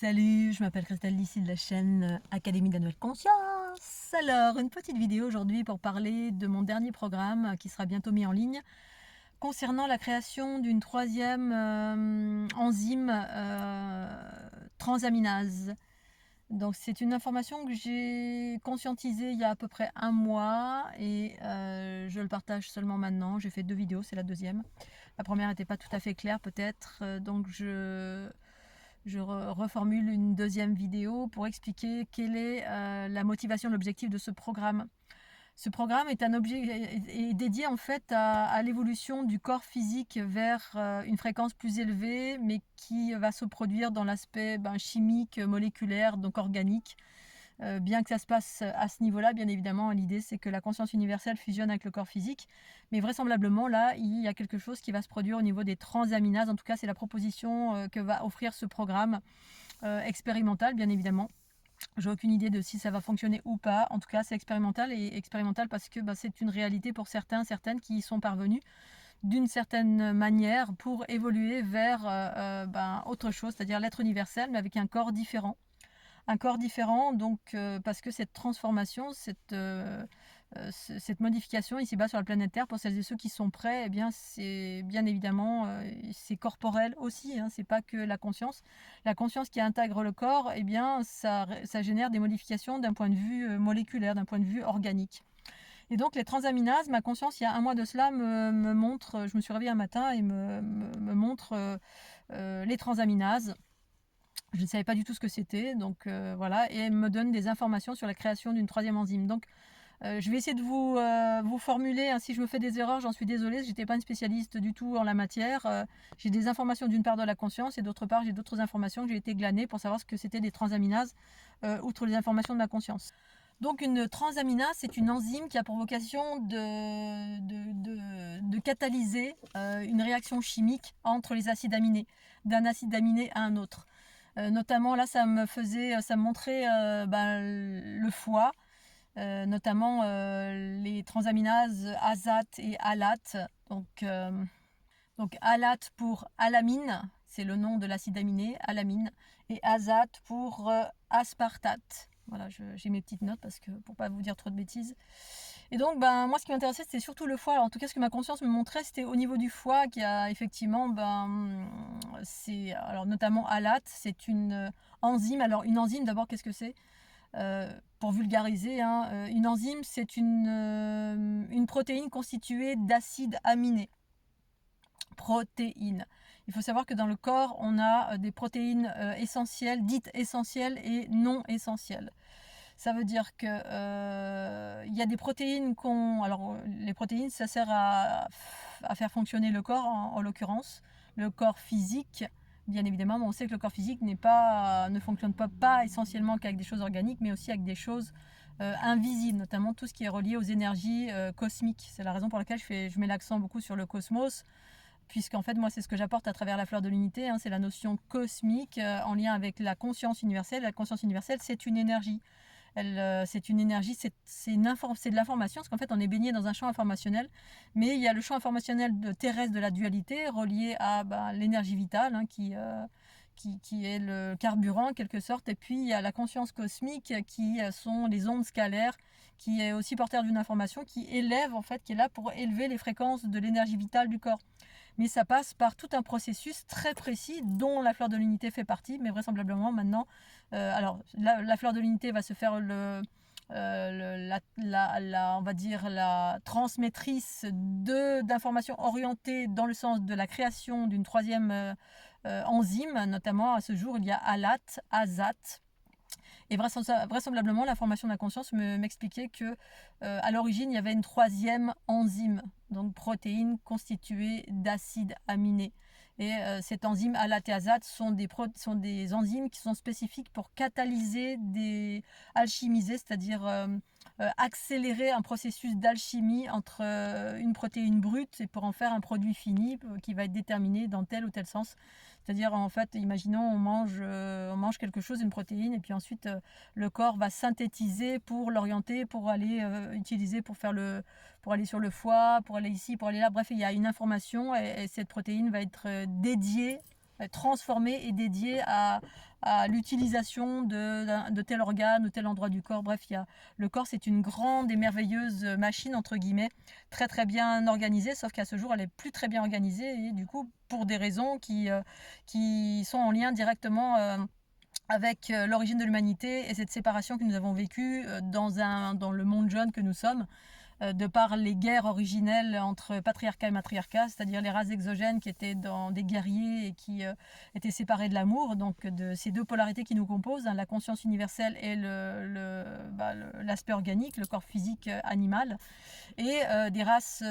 Salut, je m'appelle Christelle d'ici de la chaîne Académie de la Nouvelle Conscience. Alors, une petite vidéo aujourd'hui pour parler de mon dernier programme qui sera bientôt mis en ligne concernant la création d'une troisième enzyme transaminase. Donc c'est une information que j'ai conscientisée il y a à peu près un mois et je le partage seulement maintenant. J'ai fait 2 vidéos, c'est la deuxième. La première n'était pas tout à fait claire peut-être, donc je reformule une deuxième vidéo pour expliquer quelle est la motivation, l'objectif de ce programme. Ce programme est dédié en fait à l'évolution du corps physique vers une fréquence plus élevée, mais qui va se produire dans l'aspect chimique, moléculaire, donc organique. Bien que ça se passe à ce niveau-là, bien évidemment, l'idée c'est que la conscience universelle fusionne avec le corps physique, mais vraisemblablement là, il y a quelque chose qui va se produire au niveau des transaminases. En tout cas, c'est la proposition que va offrir ce programme expérimental, bien évidemment. J'ai aucune idée de si ça va fonctionner ou pas. En tout cas, c'est expérimental et expérimental parce que c'est une réalité pour certains, certaines qui y sont parvenus d'une certaine manière pour évoluer vers autre chose, c'est-à-dire l'être universel, mais avec un corps différent. Un corps différent, donc parce que cette transformation, cette modification ici-bas sur la planète Terre, pour celles et ceux qui sont prêts, eh bien c'est bien évidemment c'est corporel aussi, hein, c'est pas que la conscience. La conscience qui intègre le corps, eh bien ça génère des modifications d'un point de vue moléculaire, d'un point de vue organique. Et donc les transaminases, ma conscience il y a un mois de cela me montre, je me suis réveillée un matin et me montre les transaminases. Je ne savais pas du tout ce que c'était, donc voilà, et elle me donne des informations sur la création d'une troisième enzyme. Donc je vais essayer de vous formuler, hein, si je me fais des erreurs, j'en suis désolée, je n'étais pas une spécialiste du tout en la matière. J'ai des informations d'une part de la conscience et d'autre part j'ai d'autres informations que j'ai été glanées pour savoir ce que c'était des transaminases, outre les informations de ma conscience. Donc une transaminase, c'est une enzyme qui a pour vocation de catalyser une réaction chimique entre les acides aminés, d'un acide aminé à un autre. Notamment là ça me montrait le foie, notamment les transaminases azate et alate. Donc alate pour alamine, c'est le nom de l'acide aminé, alamine, et azate pour aspartate. Voilà, j'ai mes petites notes parce que pour pas vous dire trop de bêtises. Et donc, moi, ce qui m'intéressait, c'était surtout le foie. Alors, en tout cas, ce que ma conscience me montrait, c'était au niveau du foie, qui a effectivement, c'est, alors notamment alate, c'est une enzyme. Alors, une enzyme, d'abord, qu'est-ce que c'est? Pour vulgariser, hein, une enzyme, c'est une protéine constituée d'acides aminés. Protéines. Il faut savoir que dans le corps, on a des protéines essentielles, dites essentielles et non essentielles. Ça veut dire que il y a des protéines alors les protéines, ça sert à faire fonctionner le corps, en l'occurrence, le corps physique. Bien évidemment, mais on sait que le corps physique ne fonctionne pas essentiellement qu'avec des choses organiques, mais aussi avec des choses invisibles, notamment tout ce qui est relié aux énergies cosmiques. C'est la raison pour laquelle je mets l'accent beaucoup sur le cosmos, puisqu'en fait, moi, c'est ce que j'apporte à travers la fleur de l'unité, hein, c'est la notion cosmique en lien avec la conscience universelle. La conscience universelle, c'est une énergie. C'est une énergie, c'est de l'information, parce qu'en fait, on est baigné dans un champ informationnel, mais il y a le champ informationnel terrestre de la dualité, relié à l'énergie vitale, hein, qui est le carburant, en quelque sorte, et puis il y a la conscience cosmique, qui sont les ondes scalaires, qui est aussi porteur d'une information, qui élève, en fait, qui est là pour élever les fréquences de l'énergie vitale du corps. Mais ça passe par tout un processus très précis dont la fleur de l'unité fait partie, mais vraisemblablement maintenant, alors la fleur de l'unité va se faire on va dire la transmettrice d'informations orientées dans le sens de la création d'une troisième enzyme. Notamment à ce jour, il y a alate, azate. Et vraisemblablement, la formation de la conscience m'expliquait que à l'origine, il y avait une troisième enzyme, donc protéine constituée d'acides aminés. Et cette enzyme alatéasate sont des enzymes qui sont spécifiques pour catalyser, alchimiser, c'est-à-dire accélérer un processus d'alchimie entre une protéine brute et pour en faire un produit fini qui va être déterminé dans tel ou tel sens. C'est-à-dire, en fait, imaginons, on mange quelque chose, une protéine, et puis ensuite, le corps va synthétiser pour l'orienter, pour aller utiliser, pour aller sur le foie, pour aller ici, pour aller là. Bref, il y a une information, et cette protéine va être dédiée transformé et dédié à l'utilisation de tel organe ou tel endroit du corps. Bref, le corps, c'est une grande et merveilleuse machine, entre guillemets, très très bien organisée, sauf qu'à ce jour, elle est plus très bien organisée, et du coup, pour des raisons qui sont en lien directement avec l'origine de l'humanité et cette séparation que nous avons vécue dans le monde jeune que nous sommes, de par les guerres originelles entre patriarcat et matriarcat, c'est-à-dire les races exogènes qui étaient dans des guerriers et qui étaient séparés de l'amour, donc de ces deux polarités qui nous composent, hein, la conscience universelle et l'aspect organique, le corps physique animal, et des races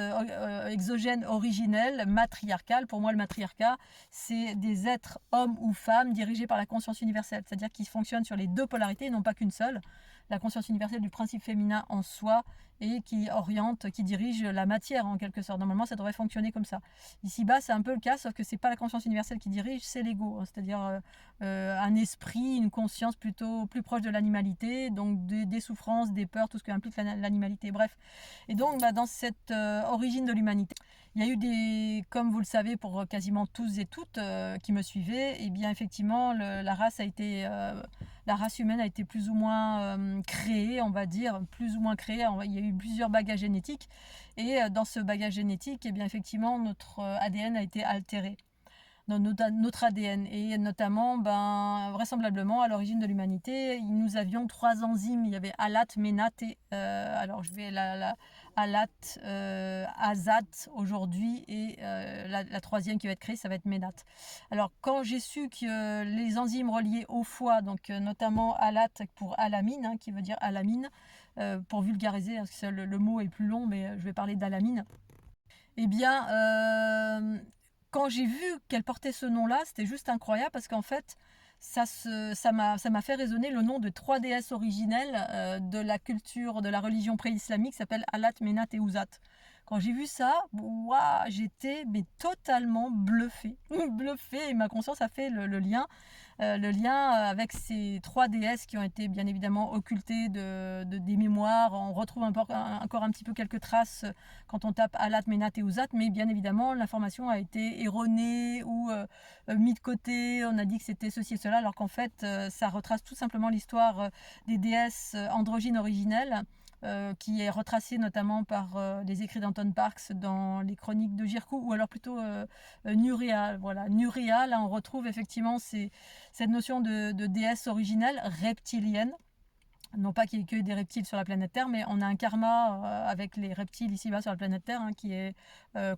exogènes originelles, matriarcales. Pour moi, le matriarcat, c'est des êtres, hommes ou femmes, dirigés par la conscience universelle, c'est-à-dire qu'ils fonctionnent sur les deux polarités et non pas qu'une seule. La conscience universelle du principe féminin en soi, et qui oriente, qui dirige la matière en quelque sorte. Normalement, ça devrait fonctionner comme ça. Ici-bas, c'est un peu le cas, sauf que c'est pas la conscience universelle qui dirige, c'est l'ego, hein, c'est-à-dire un esprit, une conscience plutôt plus proche de l'animalité, donc des souffrances, des peurs, tout ce qu'implique l'animalité. Bref. Et donc, dans cette origine de l'humanité, il y a eu comme vous le savez, pour quasiment tous et toutes qui me suivaient, et bien effectivement, la race humaine a été plus ou moins créée, on va dire, plus ou moins créée. Il y a eu plusieurs bagages génétiques, et dans ce bagage génétique, et bien effectivement, notre ADN a été altéré. Notre ADN, et notamment vraisemblablement à l'origine de l'humanité, nous avions 3 enzymes. Il y avait ALAT, MENAT et alors je vais ALAT, AZAT aujourd'hui, et la troisième qui va être créée, ça va être MENAT. Alors quand j'ai su que les enzymes reliées au foie, donc notamment ALAT pour alamine, hein, qui veut dire alamine, pour vulgariser, parce que le mot est plus long, mais je vais parler d'alamine. Eh bien, quand j'ai vu qu'elle portait ce nom-là, c'était juste incroyable, parce qu'en fait, ça m'a fait résonner le nom de 3 déesses originelles de la culture, de la religion pré-islamique, qui s'appelle Alat, Menat et Ouzat. Quand j'ai vu ça, j'étais totalement bluffée. Bluffée, et ma conscience a fait le lien. Le lien avec ces 3 déesses qui ont été bien évidemment occultées des mémoires. On retrouve encore un petit peu quelques traces quand on tape Alat, Menat et Ouzat, mais bien évidemment l'information a été erronée ou mis de côté. On a dit que c'était ceci et cela, alors qu'en fait ça retrace tout simplement l'histoire des déesses androgynes originelles, qui est retracée notamment par les écrits d'Anton Parks dans les chroniques de Jirku, ou alors plutôt Nurea. Voilà, Nurea, là on retrouve effectivement cette notion de déesse originelle reptilienne. Non pas qu'il y ait que des reptiles sur la planète Terre, mais on a un karma avec les reptiles ici-bas sur la planète Terre, hein, qui est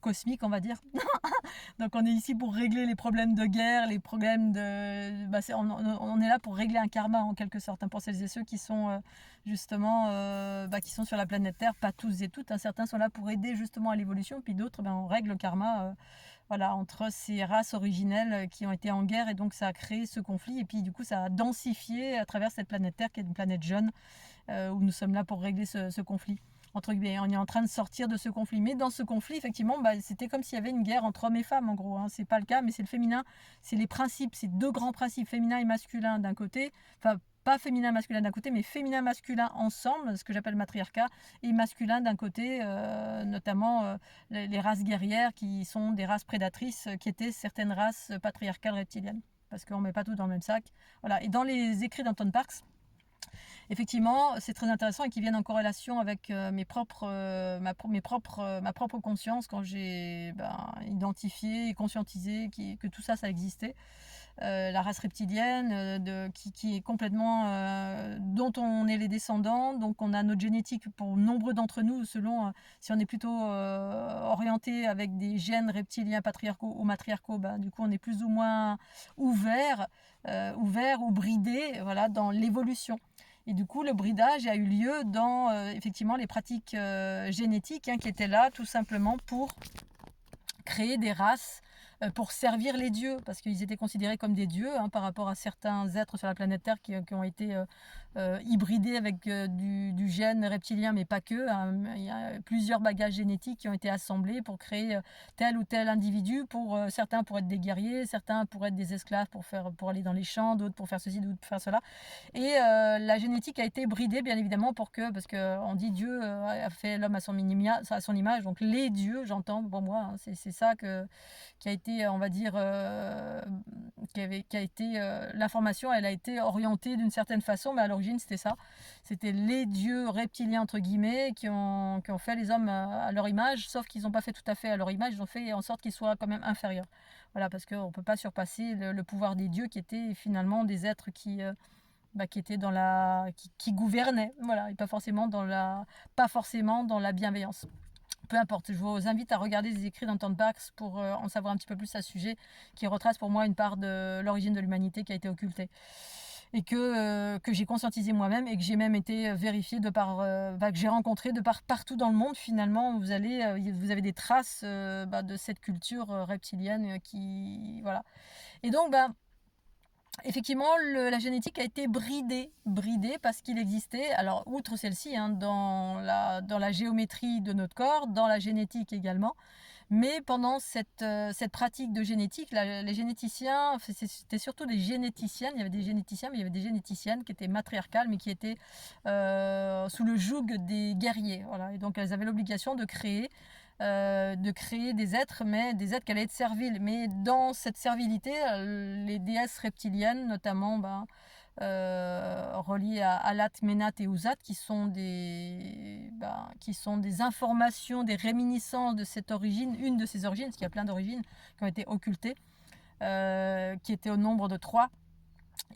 cosmique, on va dire. Donc on est ici pour régler les problèmes de guerre, les problèmes de... on est là pour régler un karma en quelque sorte, hein, pour celles et ceux qui sont justement qui sont sur la planète Terre, pas tous et toutes, hein. Certains sont là pour aider justement à l'évolution, puis d'autres, on règle le karma entre ces races originelles qui ont été en guerre, et donc ça a créé ce conflit, et puis du coup ça a densifié à travers cette planète Terre qui est une planète jeune, où nous sommes là pour régler ce conflit. Entre guillemets, on est en train de sortir de ce conflit, mais dans ce conflit, effectivement, c'était comme s'il y avait une guerre entre hommes et femmes, en gros, hein. C'est pas le cas, mais c'est le féminin, c'est les principes, c'est 2 grands principes, féminin et masculin d'un côté, enfin pas féminin masculin d'un côté, mais féminin masculin ensemble, ce que j'appelle matriarcat, et masculin d'un côté, notamment les races guerrières qui sont des races prédatrices, qui étaient certaines races patriarcales reptiliennes, parce qu'on ne met pas tout dans le même sac. Voilà. Et dans les écrits d'Anton Parks, effectivement, c'est très intéressant, et qui viennent en corrélation avec ma propre conscience, quand j'ai identifié et conscientisé que tout ça existait. La race reptilienne, qui est complètement dont on est les descendants, donc on a notre génétique pour nombreux d'entre nous, selon si on est plutôt orienté avec des gènes reptiliens patriarcaux ou matriarcaux, du coup on est plus ou moins ouvert ou bridé, voilà, dans l'évolution. Et du coup, le bridage a eu lieu dans effectivement les pratiques génétiques, hein, qui étaient là tout simplement pour créer des races, pour servir les dieux, parce qu'ils étaient considérés comme des dieux, hein, par rapport à certains êtres sur la planète Terre qui ont été hybridés avec du gène reptilien, mais pas que, hein. Il y a plusieurs bagages génétiques qui ont été assemblés pour créer tel ou tel individu. Certains pour être des guerriers, certains pour être des esclaves, pour aller dans les champs, d'autres pour faire ceci, d'autres pour faire cela. Et la génétique a été bridée, bien évidemment, parce qu'on dit Dieu a fait l'homme à son image, donc les dieux, j'entends, pour moi, hein, c'est ça qui a été été, on va dire, l'information, elle a été orientée d'une certaine façon, mais à l'origine c'était ça. C'était les dieux reptiliens entre guillemets qui ont fait les hommes à leur image, sauf qu'ils n'ont pas fait tout à fait à leur image, ils ont fait en sorte qu'ils soient quand même inférieurs. Voilà, parce qu'on ne peut pas surpasser le pouvoir des dieux qui étaient finalement des êtres qui étaient qui gouvernaient, voilà, et pas forcément dans la bienveillance. Peu importe, je vous invite à regarder les écrits d'Anton Bax pour en savoir un petit peu plus à ce sujet, qui retrace pour moi une part de l'origine de l'humanité qui a été occultée et que j'ai conscientisé moi-même et que j'ai même été vérifié que j'ai rencontré partout dans le monde. Finalement, vous avez des traces de cette culture reptilienne voilà. Et donc, effectivement, la génétique a été bridée parce qu'il existait, alors outre celle-ci, hein, dans la géométrie de notre corps, dans la génétique également, mais pendant cette pratique de génétique, les généticiens, c'était surtout des généticiennes, il y avait des généticiens, mais il y avait des généticiennes qui étaient matriarcales, mais qui étaient sous le joug des guerriers. Voilà. Et donc elles avaient l'obligation de créer des êtres, mais des êtres qui allaient être serviles. Mais dans cette servilité, les déesses reptiliennes, notamment reliées à Alat, Menat et Uzat, qui sont des informations, des réminiscences de cette origine, une de ces origines, parce qu'il y a plein d'origines qui ont été occultées, qui étaient au nombre de 3.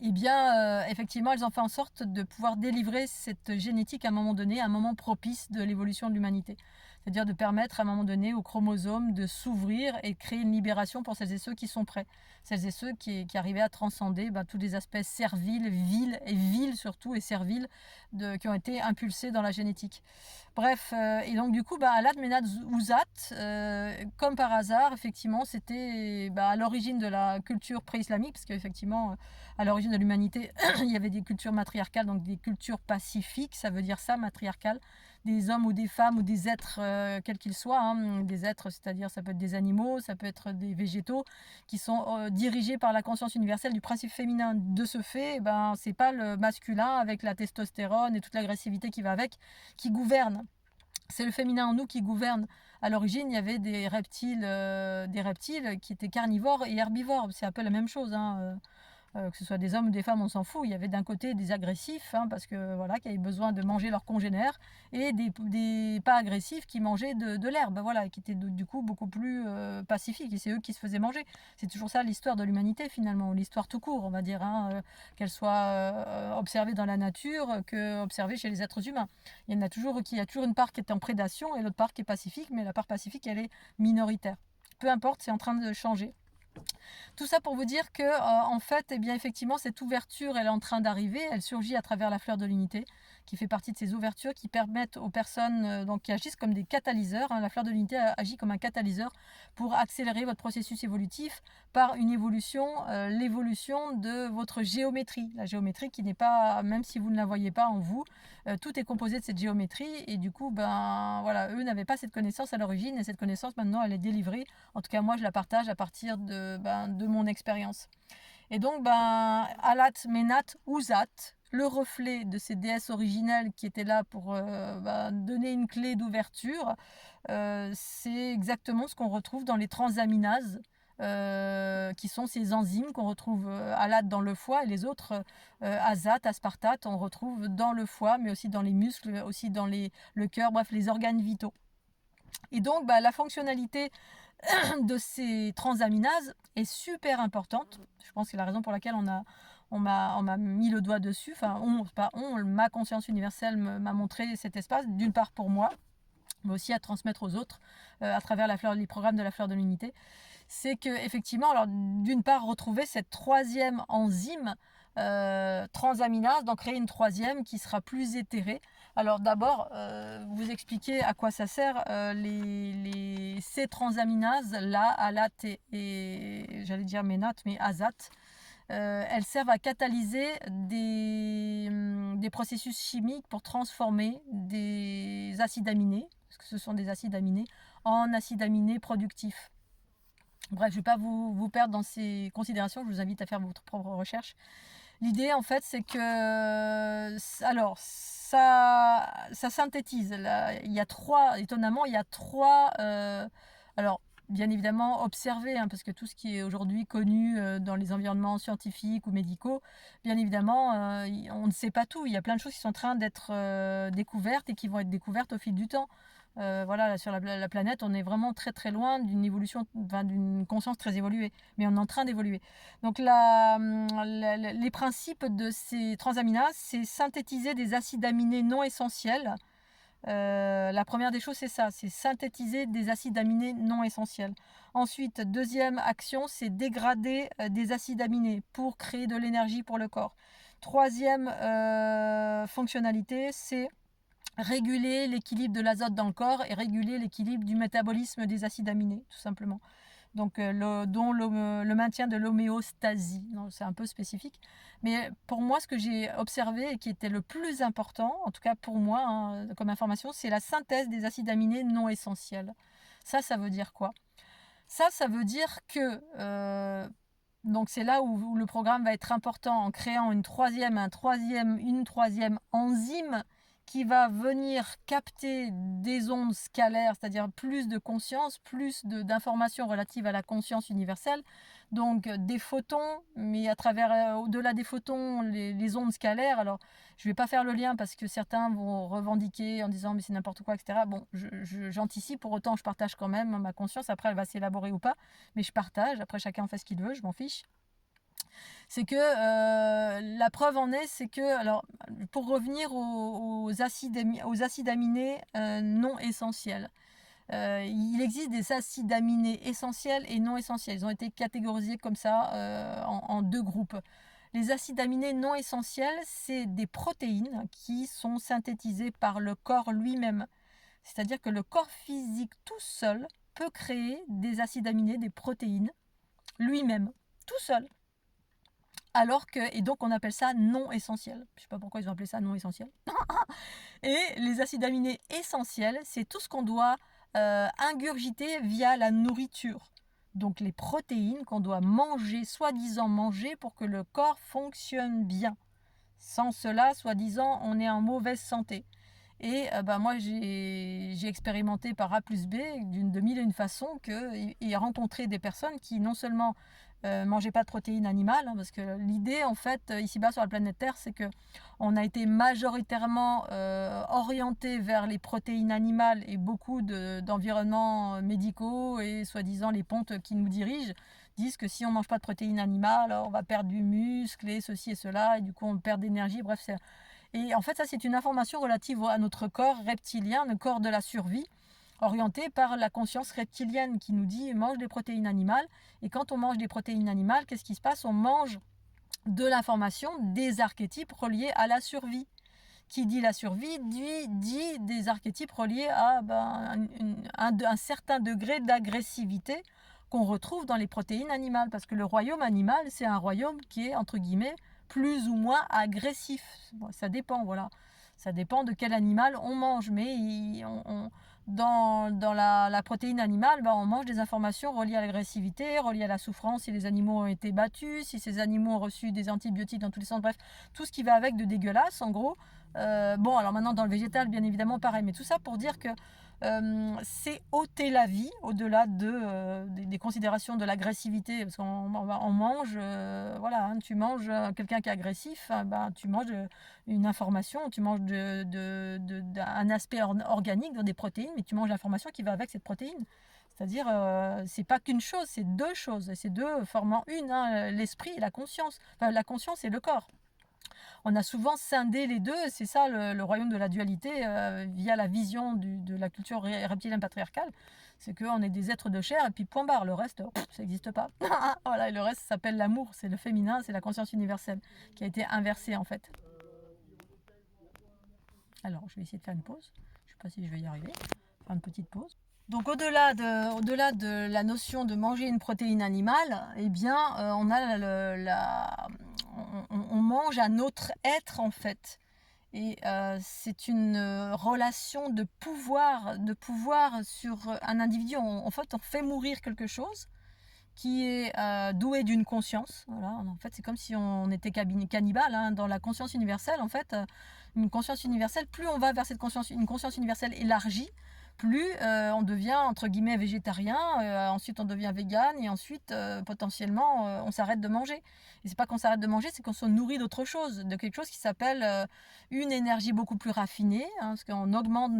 Et bien, effectivement, elles ont fait en sorte de pouvoir délivrer cette génétique à un moment donné, à un moment propice de l'évolution de l'humanité. C'est-à-dire de permettre à un moment donné aux chromosomes de s'ouvrir et de créer une libération pour celles et ceux qui sont prêts. Celles et ceux qui arrivaient à transcender tous les aspects serviles, vils surtout, et serviles, qui ont été impulsés dans la génétique. Bref, et donc du coup, Alat, Menat, Uzat, comme par hasard, effectivement, c'était à l'origine de la culture pré-islamique, parce qu'effectivement, à l'origine de l'humanité, il y avait des cultures matriarcales, donc des cultures pacifiques, ça veut dire ça, matriarcale, des hommes ou des femmes ou des êtres, quels qu'ils soient, hein, des êtres, c'est-à-dire ça peut être des animaux, ça peut être des végétaux, qui sont dirigés par la conscience universelle du principe féminin. De ce fait, c'est pas le masculin avec la testostérone et toute l'agressivité qui va avec, qui gouverne. C'est le féminin en nous qui gouverne. À l'origine, il y avait des reptiles qui étaient carnivores et herbivores. C'est un peu la même chose, hein. Que ce soit des hommes ou des femmes, on s'en fout. Il y avait d'un côté des agressifs, hein, parce que voilà, qui avaient besoin de manger leurs congénères, et des pas agressifs qui mangeaient de l'herbe, voilà, qui étaient du coup beaucoup plus pacifiques. Et c'est eux qui se faisaient manger. C'est toujours ça l'histoire de l'humanité finalement, l'histoire tout court, on va dire, hein, qu'elle soit observée dans la nature que observée chez les êtres humains. Il y a toujours une part qui est en prédation et l'autre part qui est pacifique, mais la part pacifique, elle est minoritaire. Peu importe, c'est en train de changer. Tout ça pour vous dire que, en fait, eh bien, effectivement, cette ouverture, elle est en train d'arriver. Elle surgit à travers la fleur de l'unité, qui fait partie de ces ouvertures qui permettent aux personnes, donc qui agissent comme des catalyseurs. Hein. La fleur de l'unité agit comme un catalyseur pour accélérer votre processus évolutif par une évolution, l'évolution de votre géométrie. La géométrie qui n'est pas, même si vous ne la voyez pas en vous, tout est composé de cette géométrie. Et du coup, voilà, eux n'avaient pas cette connaissance à l'origine, et cette connaissance maintenant, elle est délivrée. En tout cas, moi, je la partage à partir de mon expérience. Et donc, Alat, Menat, Uzat, le reflet de ces déesses originelles qui étaient là pour donner une clé d'ouverture, c'est exactement ce qu'on retrouve dans les transaminases, qui sont ces enzymes qu'on retrouve Alat dans le foie, et les autres Azat, aspartate, on retrouve dans le foie, mais aussi dans les muscles, aussi dans le cœur, bref, les organes vitaux. Et donc, la fonctionnalité de ces transaminases est super importante. Je pense que c'est la raison pour laquelle on m'a mis le doigt dessus. Enfin, ma conscience universelle m'a montré cet espace, d'une part pour moi, mais aussi à transmettre aux autres à travers les programmes de la fleur de l'unité. C'est que effectivement, alors d'une part, retrouver cette troisième enzyme transaminase, d'en créer une troisième qui sera plus éthérée. Alors d'abord, vous expliquer à quoi ça sert. Ces transaminases là, Alat et j'allais dire Menat, mais Azat, elles servent à catalyser des processus chimiques pour transformer des acides aminés, parce que ce sont des acides aminés, en acides aminés productifs. Bref, je ne vais pas vous perdre dans ces considérations, je vous invite à faire votre propre recherche. L'idée, en fait, c'est que, alors, ça synthétise. Là, étonnamment, il y a trois, alors, bien évidemment observer, hein, parce que tout ce qui est aujourd'hui connu dans les environnements scientifiques ou médicaux, bien évidemment, on ne sait pas tout. Il y a plein de choses qui sont en train d'être découvertes et qui vont être découvertes au fil du temps. Voilà, là, sur la planète, on est vraiment très très loin d'une évolution, enfin, d'une conscience très évoluée, mais on est en train d'évoluer. Donc les principes de ces transaminases, c'est synthétiser des acides aminés non essentiels. La première des choses, c'est ça, c'est synthétiser des acides aminés non essentiels. Ensuite, deuxième action, c'est dégrader des acides aminés pour créer de l'énergie pour le corps. Troisième fonctionnalité, c'est réguler l'équilibre de l'azote dans le corps et réguler l'équilibre du métabolisme des acides aminés, tout simplement. Donc, dont le maintien de l'homéostasie. C'est un peu spécifique. Mais pour moi, ce que j'ai observé et qui était le plus important, en tout cas pour moi, hein, comme information, c'est la synthèse des acides aminés non essentiels. Ça veut dire quoi? Ça veut dire que donc c'est là où le programme va être important en créant une troisième enzyme qui va venir capter des ondes scalaires, c'est-à-dire plus de conscience, plus d'informations relatives à la conscience universelle. Donc des photons, mais à travers, au-delà des photons, les ondes scalaires. Alors je ne vais pas faire le lien parce que certains vont revendiquer en disant mais c'est n'importe quoi, etc. Bon, j'anticipe, pour autant je partage quand même ma conscience, après elle va s'élaborer ou pas, mais je partage, après chacun en fait ce qu'il veut, je m'en fiche. C'est que la preuve en est, c'est que, alors pour revenir aux acides aminés non essentiels, il existe des acides aminés essentiels et non essentiels. Ils ont été catégorisés comme ça en deux groupes. Les acides aminés non essentiels, c'est des protéines qui sont synthétisées par le corps lui-même. C'est-à-dire que le corps physique tout seul peut créer des acides aminés, des protéines, lui-même, tout seul. Alors que, et donc on appelle ça non essentiel. Je ne sais pas pourquoi ils ont appelé ça non essentiel. Et les acides aminés essentiels, c'est tout ce qu'on doit ingurgiter via la nourriture. Donc les protéines qu'on doit manger, soi-disant manger, pour que le corps fonctionne bien. Sans cela, soi-disant, on est en mauvaise santé. Et moi, j'ai expérimenté par A plus B de mille et une façons et rencontré des personnes qui non seulement mangeaient pas de protéines animales, hein, parce que l'idée, en fait, ici-bas sur la planète Terre, c'est que on a été majoritairement orienté vers les protéines animales et beaucoup d'environnements médicaux et soi-disant les pontes qui nous dirigent disent que si on mange pas de protéines animales, on va perdre du muscle et ceci et cela, et du coup on perd d'énergie. Bref, et en fait, ça, c'est une information relative à notre corps reptilien, le corps de la survie, orienté par la conscience reptilienne qui nous dit mange des protéines animales. Et quand on mange des protéines animales, qu'est-ce qui se passe? On mange de l'information, des archétypes reliés à la survie. Qui dit la survie dit des archétypes reliés à un certain degré d'agressivité qu'on retrouve dans les protéines animales. Parce que le royaume animal, c'est un royaume qui est, entre guillemets, plus ou moins agressif. Bon, ça dépend, voilà. Ça dépend de quel animal on mange. Mais dans la protéine animale, on mange des informations reliées à l'agressivité, reliées à la souffrance, si les animaux ont été battus, si ces animaux ont reçu des antibiotiques dans tous les sens, bref, tout ce qui va avec de dégueulasse, en gros. Bon, alors maintenant, dans le végétal, bien évidemment, pareil. Mais tout ça pour dire que c'est ôter la vie au-delà des considérations de l'agressivité, parce qu'on mange, voilà, hein, tu manges quelqu'un qui est agressif, tu manges une information, tu manges un aspect organique dans des protéines, mais tu manges l'information qui va avec cette protéine. C'est-à-dire, c'est pas qu'une chose, c'est deux choses, et ces deux formant une, hein, l'esprit et la conscience. Enfin, la conscience et le corps. On a souvent scindé les deux, c'est ça le royaume de la dualité via la vision de la culture reptilienne patriarcale. C'est qu'on est des êtres de chair et puis point barre, le reste, ça n'existe pas. Voilà, et le reste s'appelle l'amour, c'est le féminin, c'est la conscience universelle qui a été inversée en fait. Alors, je vais essayer de faire une pause. Je ne sais pas si je vais y arriver. Faire une petite pause. Donc au-delà de la notion de manger une protéine animale, eh bien, on a on mange un autre être en fait. Et c'est une relation de pouvoir sur un individu. En fait, on fait mourir quelque chose qui est doué d'une conscience. Voilà. En fait, c'est comme si on était cannibale, hein. Dans la conscience universelle, en fait, une conscience universelle, plus on va vers une conscience universelle élargie, plus on devient entre guillemets végétarien, ensuite on devient vegan et ensuite potentiellement on s'arrête de manger. Et c'est pas qu'on s'arrête de manger, c'est qu'on se nourrit d'autre chose, de quelque chose qui s'appelle une énergie beaucoup plus raffinée, hein, parce qu'on augmente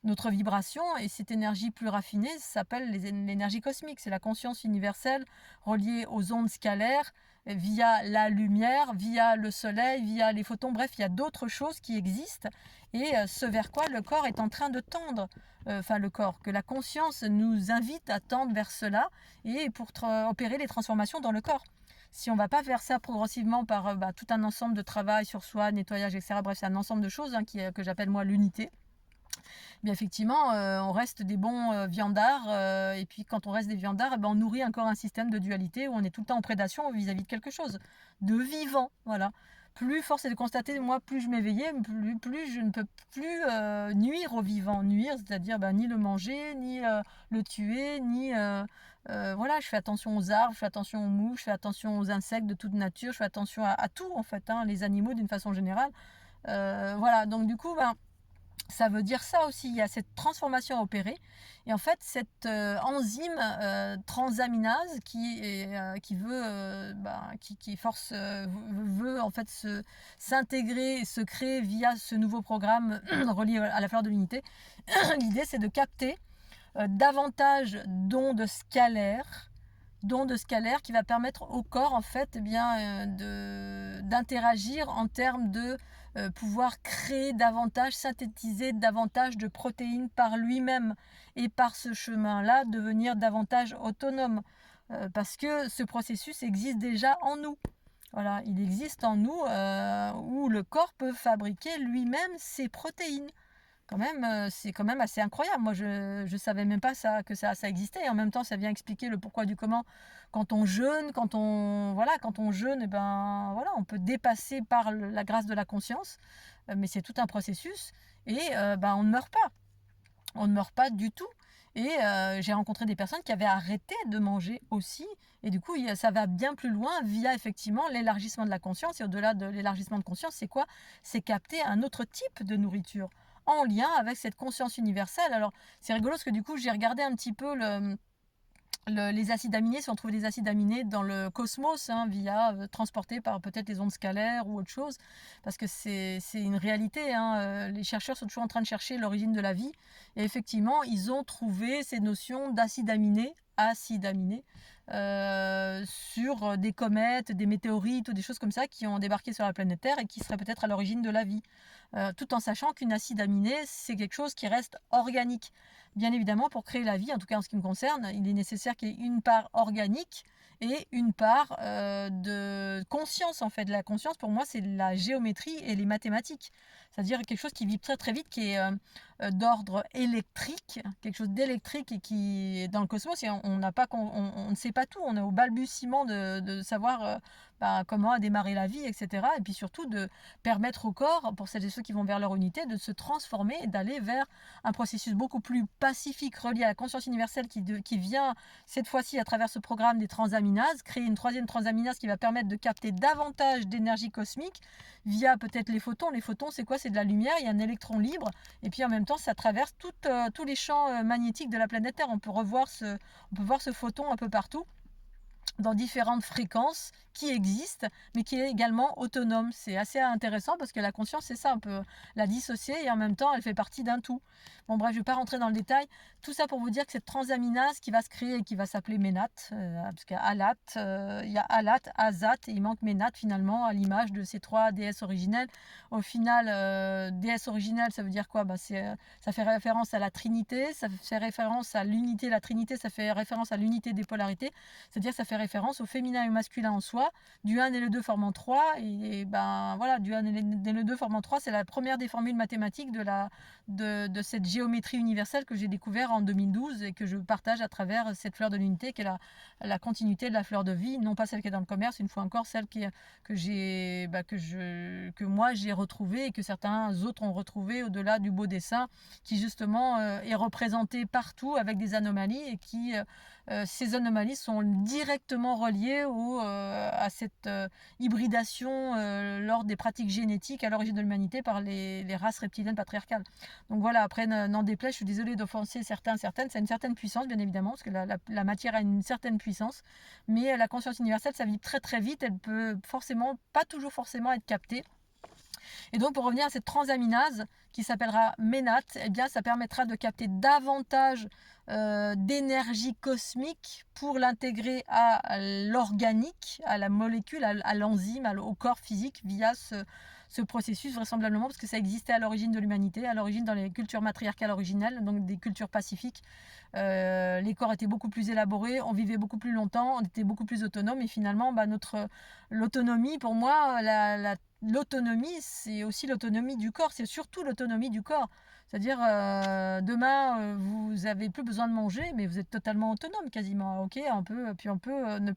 notre vibration, et cette énergie plus raffinée s'appelle l'énergie cosmique. C'est la conscience universelle reliée aux ondes scalaires via la lumière, via le soleil, via les photons. Bref, il y a d'autres choses qui existent, et ce vers quoi le corps est en train de tendre. Le corps, que la conscience nous invite à tendre vers cela, et pour opérer les transformations dans le corps. Si on ne va pas faire ça progressivement par tout un ensemble de travail sur soi, nettoyage, etc. Bref, c'est un ensemble de choses que j'appelle moi l'unité. Bien effectivement, on reste des bons viandards, et puis quand on reste des viandards, on nourrit encore un système de dualité où on est tout le temps en prédation vis-à-vis de quelque chose, de vivant, voilà. Plus force est de constater, moi, plus je m'éveillais, plus je ne peux plus nuire au vivant. Nuire, c'est-à-dire ni le manger, ni le tuer, ni... voilà, je fais attention aux arbres, je fais attention aux mouches, je fais attention aux insectes de toute nature, je fais attention à tout, en fait, hein, les animaux d'une façon générale. Voilà, donc du coup, ça veut dire ça aussi, il y a cette transformation à opérer. Et en fait, cette enzyme transaminase qui veut en fait s'intégrer, se créer via ce nouveau programme relié à la fleur de l'unité. L'idée, c'est de capter davantage d'ondes scalaires qui va permettre au corps en fait d'interagir en termes de pouvoir créer davantage, synthétiser davantage de protéines par lui-même, et par ce chemin-là devenir davantage autonome, parce que ce processus existe déjà en nous. Voilà, il existe en nous où le corps peut fabriquer lui-même ses protéines. Quand même, c'est quand même assez incroyable. Moi, je savais même pas que ça existait. Et en même temps, ça vient expliquer le pourquoi du comment. Quand on jeûne, quand on jeûne, on peut dépasser par la grâce de la conscience. Mais c'est tout un processus, et on ne meurt pas. On ne meurt pas du tout. Et j'ai rencontré des personnes qui avaient arrêté de manger aussi. Et du coup, ça va bien plus loin via effectivement l'élargissement de la conscience. Et au-delà de l'élargissement de conscience, c'est quoi? C'est capter un autre type de nourriture en lien avec cette conscience universelle. Alors, c'est rigolo parce que du coup, j'ai regardé un petit peu les acides aminés, si on trouve des acides aminés dans le cosmos, transportés par peut-être les ondes scalaires ou autre chose, parce que c'est une réalité. Les chercheurs sont toujours en train de chercher l'origine de la vie, et effectivement, ils ont trouvé ces notions d'acides aminés, sur des comètes, des météorites ou des choses comme ça qui ont débarqué sur la planète Terre et qui seraient peut-être à l'origine de la vie. Tout en sachant qu'une acide aminé, c'est quelque chose qui reste organique. Bien évidemment, pour créer la vie, en tout cas en ce qui me concerne, il est nécessaire qu'il y ait une part organique et une part de conscience. En fait, la conscience, pour moi, c'est la géométrie et les mathématiques. C'est-à-dire quelque chose qui vibre très très vite, qui est d'ordre électrique, quelque chose d'électrique, et qui est dans le cosmos, et on ne sait pas tout. On est au balbutiement de savoir comment a démarré la vie, etc. Et puis surtout de permettre au corps, pour celles et ceux qui vont vers leur unité, de se transformer et d'aller vers un processus beaucoup plus pacifique, relié à la conscience universelle, qui vient cette fois-ci à travers ce programme des transaminases, créer une troisième transaminase qui va permettre de capter davantage d'énergie cosmique via peut-être les photons. Les photons, c'est quoi? C'est de la lumière, il y a un électron libre, et puis en même temps, ça traverse tous les champs magnétiques de la planète Terre. On peut voir ce photon un peu partout, dans différentes fréquences qui existent, mais qui est également autonome. C'est assez intéressant parce que la conscience, c'est ça, on peut la dissocier et en même temps, elle fait partie d'un tout. Bon bref, je ne vais pas rentrer dans le détail. Tout ça pour vous dire que cette transaminase qui va se créer et qui va s'appeler Ménat, parce qu'il y a Alat, Azat, et il manque Ménat finalement, à l'image de ces trois déesses originelles. Au final, déesse originelle, ça veut dire quoi? Ça fait référence à la Trinité, ça fait référence à l'unité. La Trinité, ça fait référence à l'unité des polarités, c'est-à-dire ça fait référence au féminin et au masculin en soi, du 1 et le 2 formant 3, et voilà, du 1 et le 2 formant 3, c'est la première des formules mathématiques de cette géométrie universelle que j'ai découvert en 2012 et que je partage à travers cette fleur de l'unité qui est la continuité de la fleur de vie, non pas celle qui est dans le commerce, une fois encore celle que moi j'ai retrouvée et que certains autres ont retrouvée au-delà du beau dessin, qui justement est représenté partout avec des anomalies et qui ces anomalies sont directement reliées à cette hybridation lors des pratiques génétiques à l'origine de l'humanité par les races reptiliennes patriarcales. Donc voilà, après, n'en déplaise, je suis désolée d'offenser certaines, ça a une certaine puissance, bien évidemment, parce que la matière a une certaine puissance, mais la conscience universelle, ça vit très très vite, elle peut pas toujours forcément être captée. Et donc, pour revenir à cette transaminase qui s'appellera MENAT, eh bien, ça permettra de capter davantage d'énergie cosmique pour l'intégrer à l'organique, à la molécule, à l'enzyme, au corps physique via ce processus vraisemblablement, parce que ça existait à l'origine de l'humanité, à l'origine dans les cultures matriarcales originelles, donc des cultures pacifiques. Les corps étaient beaucoup plus élaborés, on vivait beaucoup plus longtemps, on était beaucoup plus autonome, et finalement l'autonomie, pour moi, l'autonomie, c'est aussi l'autonomie du corps, c'est surtout l'autonomie du corps. C'est-à-dire, demain, vous n'avez plus besoin de manger, mais vous êtes totalement autonome quasiment. Ok, on peut ne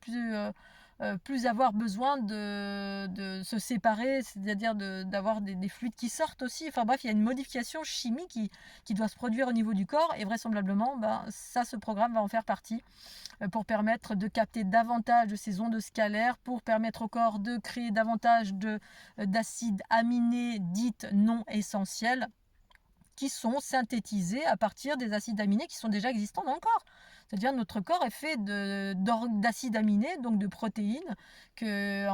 plus avoir besoin de se séparer, c'est-à-dire d'avoir des fluides qui sortent aussi. Enfin bref, il y a une modification chimique qui doit se produire au niveau du corps, et vraisemblablement, ce programme va en faire partie, pour permettre de capter davantage de ces ondes scalaires, pour permettre au corps de créer davantage d'acides aminés dites non essentiels, qui sont synthétisés à partir des acides aminés qui sont déjà existants dans le corps. C'est-à-dire notre corps est fait d'acides aminés, donc de protéines, qui est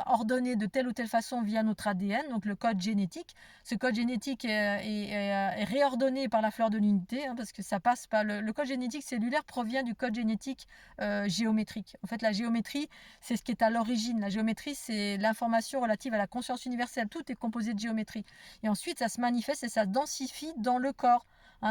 ordonné de telle ou telle façon via notre ADN, donc le code génétique. Ce code génétique est réordonné par la fleur de l'unité, parce que ça passe par le code génétique cellulaire provient du code génétique géométrique. En fait, la géométrie, c'est ce qui est à l'origine. La géométrie, c'est l'information relative à la conscience universelle. Tout est composé de géométrie. Et ensuite, ça se manifeste et ça densifie dans le corps.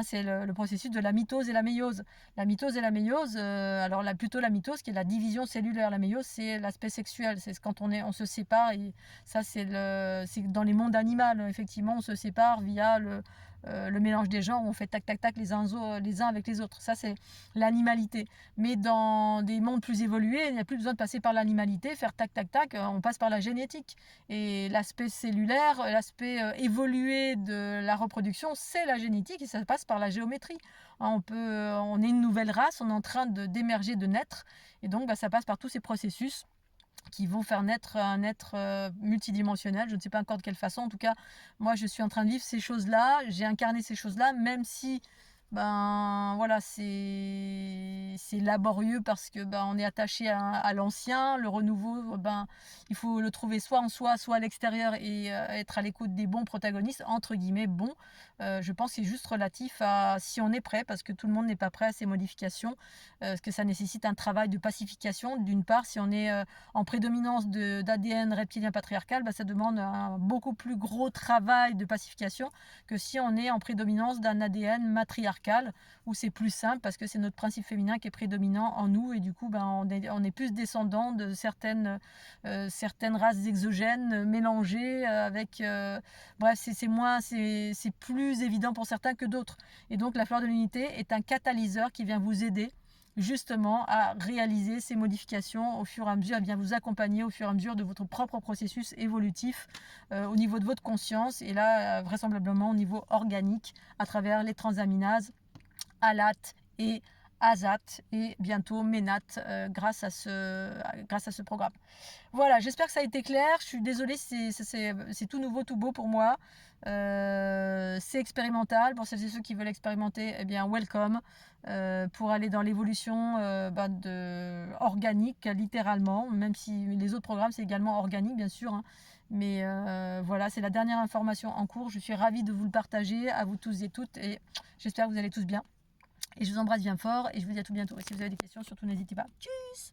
C'est le processus de la mitose et la méiose. La mitose et la méiose, alors plutôt la mitose qui est la division cellulaire. La méiose, c'est l'aspect sexuel, c'est quand on se sépare, et ça c'est dans les mondes animaux, effectivement, on se sépare via le mélange des genres, où on fait tac tac tac les uns avec les autres. Ça c'est l'animalité. Mais dans des mondes plus évolués, il n'y a plus besoin de passer par l'animalité, faire tac tac tac, on passe par la génétique. Et l'aspect cellulaire, l'aspect évolué de la reproduction, c'est la génétique, et ça passe par la géométrie. On est une nouvelle race, on est en train d'émerger, de naître, et donc ça passe par tous ces processus qui vont faire naître un être multidimensionnel. Je ne sais pas encore de quelle façon. En tout cas, moi, je suis en train de vivre ces choses-là. J'ai incarné ces choses-là, même si, voilà, c'est laborieux, parce que on est attaché à l'ancien. Le renouveau, il faut le trouver soit en soi, soit à l'extérieur, et être à l'écoute des bons protagonistes, entre guillemets bons. Je pense que c'est juste relatif à si on est prêt, parce que tout le monde n'est pas prêt à ces modifications, parce que ça nécessite un travail de pacification. D'une part, si on est en prédominance d'ADN reptilien patriarcal, ça demande un beaucoup plus gros travail de pacification que si on est en prédominance d'un ADN matriarcal, où c'est plus simple, parce que c'est notre principe féminin qui est prédominant en nous, et du coup on est plus descendant de certaines races exogènes mélangées avec bref, c'est plus évident pour certains que d'autres. Et donc la fleur de l'unité est un catalyseur qui vient vous aider justement à réaliser ces modifications au fur et à mesure, à bien vous accompagner au fur et à mesure de votre propre processus évolutif, au niveau de votre conscience, et là vraisemblablement au niveau organique, à travers les transaminases ALAT et AZAT, et bientôt MENAT, grâce à ce programme. Voilà, j'espère que ça a été clair. Je suis désolée, c'est tout nouveau, tout beau pour moi. C'est expérimental. Pour celles et ceux qui veulent expérimenter, eh bien, welcome. Pour aller dans l'évolution organique, littéralement, même si les autres programmes, c'est également organique, bien sûr. Mais voilà, c'est la dernière information en cours. Je suis ravie de vous le partager, à vous tous et toutes, et j'espère que vous allez tous bien. Et je vous embrasse bien fort, et je vous dis à tout bientôt. Et si vous avez des questions, surtout n'hésitez pas. Tchuss!